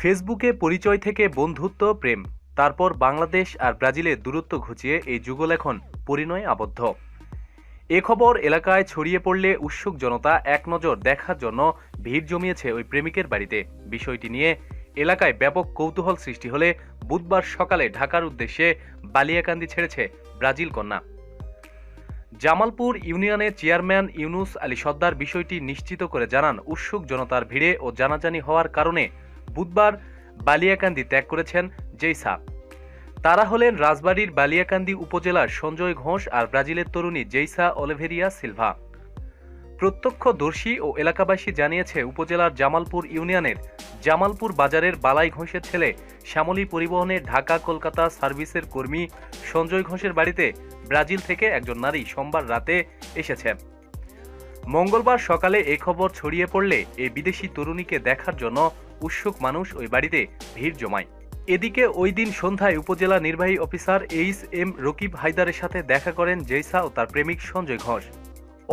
ফেসবুকে পরিচয় থেকে বন্ধুত্ব, প্রেম, তারপর বাংলাদেশ আর ব্রাজিলের দূরত্ব ঘুচিয়ে এই যুগল এখন পরিণয়ে আবদ্ধ। এ খবর এলাকায় ছড়িয়ে পড়লে উৎসুক জনতা এক নজর দেখার জন্য ভিড় জমিয়েছে ওই প্রেমিকের বাড়িতে। বিষয়টি নিয়ে এলাকায় ব্যাপক কৌতূহল সৃষ্টি হলে বুধবার সকালে ঢাকার উদ্দেশ্যে বালিয়াকান্দি ছেড়েছে ব্রাজিল কন্যা। জামালপুর ইউনিয়নের চেয়ারম্যান ইউনুস আলী সর্দার বিষয়টি নিশ্চিত করে জানান, উৎসুক জনতার ভিড়ে ও জানাজানি হওয়ার কারণে বুধবার বালিয়াকান্দি ত্যাগ করেছেন জেইসা। তারা হলেন রাজবাড়ীর বালিয়াকান্দি উপজেলার সঞ্জয় ঘোষ আর ব্রাজিলের তরুণী জেইসা অলিভেরিয়া সিলভা। প্রত্যক্ষদর্শী ও এলাকাবাসী জানিয়েছে, উপজেলার জামালপুর ইউনিয়নের জামালপুর বাজারের বালাই ঘোষের ছেলে শ্যামলী পরিবহনের ঢাকা কলকাতা সার্ভিসের কর্মী সঞ্জয় ঘোষের বাড়িতে ব্রাজিল থেকে একজন নারী সোমবার রাতে এসেছেন। মঙ্গলবার সকালে এই খবর ছড়িয়ে পড়লে এই বিদেশি তরুণীকে দেখার জন্য উৎসুক মানুষ ওই বাড়িতে ভিড় জমায়। এদিকে ওই দিন সন্ধ্যায় উপজেলা নির্বাহী অফিসার এইচ.এম. রকিব হায়দারের সাথে দেখা করেন জেইসা ও তার প্রেমিক সঞ্জয় ঘোষ।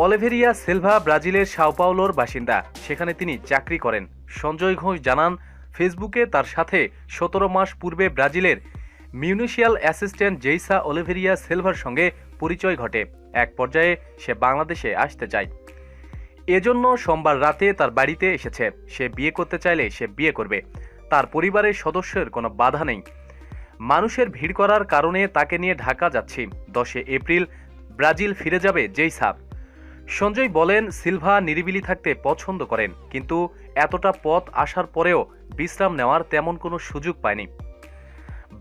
অলিভেরিয়া সিলভা ব্রাজিলের সাও পাওলোর বাসিন্দা, সেখানে তিনি চাকরি করেন। সঞ্জয় ঘোষ জানান, ফেসবুকে তার সাথে 17 মাস পূর্বে ব্রাজিলের মিউনিসিয়াল অ্যাসিস্ট্যান্ট জেইসা অলিভেরিয়া সিলভার সঙ্গে পরিচয় ঘটে। এক পর্যায়ে সে বাংলাদেশে আসতে চায়, এজন্য সোমবার রাতে তার বাড়িতে এসেছে। সে বিয়ে করতে চাইলে সে বিয়ে করবে, তার পরিবারের সদস্যের কোনো বাধা নেই। মানুষের ভিড় করার কারণে তাকে নিয়ে ঢাকা যাচ্ছি। 10 এপ্রিল ব্রাজিল ফিরে যাবে জেইসা। সঞ্জয় বলেন, সিলভা নিরিবিলি থাকতে পছন্দ করেন, কিন্তু এতটা পথ আসার পরেও বিশ্রাম নেওয়ার তেমন কোনো সুযোগ পায়নি।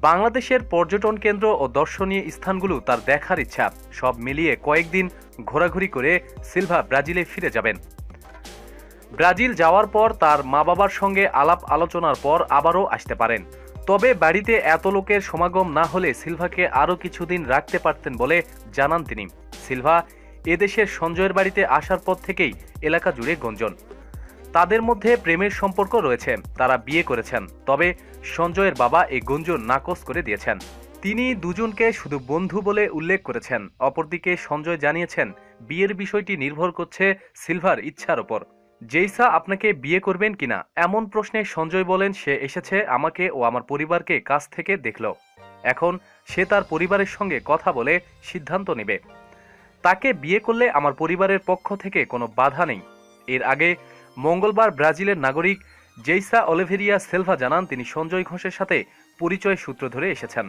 বাংলাদেশের পর্যটন কেন্দ্র ও দর্শনীয় স্থানগুলো তার দেখার ইচ্ছা। সব মিলিয়ে কয়েকদিন ঘোরাঘুরি করে সিলভা ব্রাজিলে ফিরে যাবেন। ব্রাজিল যাওয়ার পর তার মা বাবার সঙ্গে আলাপ আলোচনার পর আবারও আসতে পারেন। তবে বাড়িতে এত লোকের সমাগম না হলে সিলভাকে আরও কিছুদিন রাখতে পারতেন বলে জানান তিনি। সিলভা এদেশের সঞ্জয়ের বাড়িতে আসার পর থেকেই এলাকা জুড়ে গুঞ্জন। তাদের মধ্যে প্রেমের সম্পর্ক রয়েছে, তারা বিয়ে করেছেন। তবে সঞ্জয়ের বাবা এই গুঞ্জন নাকচ করে দিয়েছেন। তিনি দুজনকে শুধু বন্ধু বলে উল্লেখ করেছেন। অপরদিকে সঞ্জয় জানিয়েছেন, বিয়ের বিষয়টি নির্ভর করছে সিলভার ইচ্ছার ওপর। জেইসা আপনাকে বিয়ে করবেন কিনা এমন প্রশ্নে সঞ্জয় বলেন, সে এসেছে আমাকে ও আমার পরিবারকে কাছ থেকে দেখল। এখন সে তার পরিবারের সঙ্গে কথা বলে সিদ্ধান্ত নেবে। তাকে বিয়ে করলে আমার পরিবারের পক্ষ থেকে কোনো বাধা নেই। এর আগে মঙ্গলবার ব্রাজিলের নাগরিক জেইসা অলিভেরিয়া সিলভা জানান, তিনি সঞ্জয় ঘোষের সাথে পরিচয় সূত্র ধরে এসেছেন।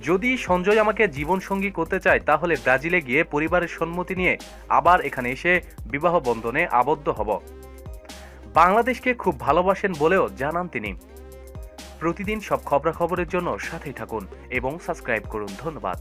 যদি সঞ্জয় আমাকে জীবনসঙ্গী করতে চায় তাহলে ব্রাজিলে গিয়ে পরিবারের সম্মতি নিয়ে আবার এখানে এসে বিবাহ বন্ধনে আবদ্ধ হব। বাংলাদেশকে খুব ভালোবাসেন বলেও জানান তিনি। প্রতিদিন সব খবরাখবরের জন্য সাথেই থাকুন এবং সাবস্ক্রাইব করুন। ধন্যবাদ।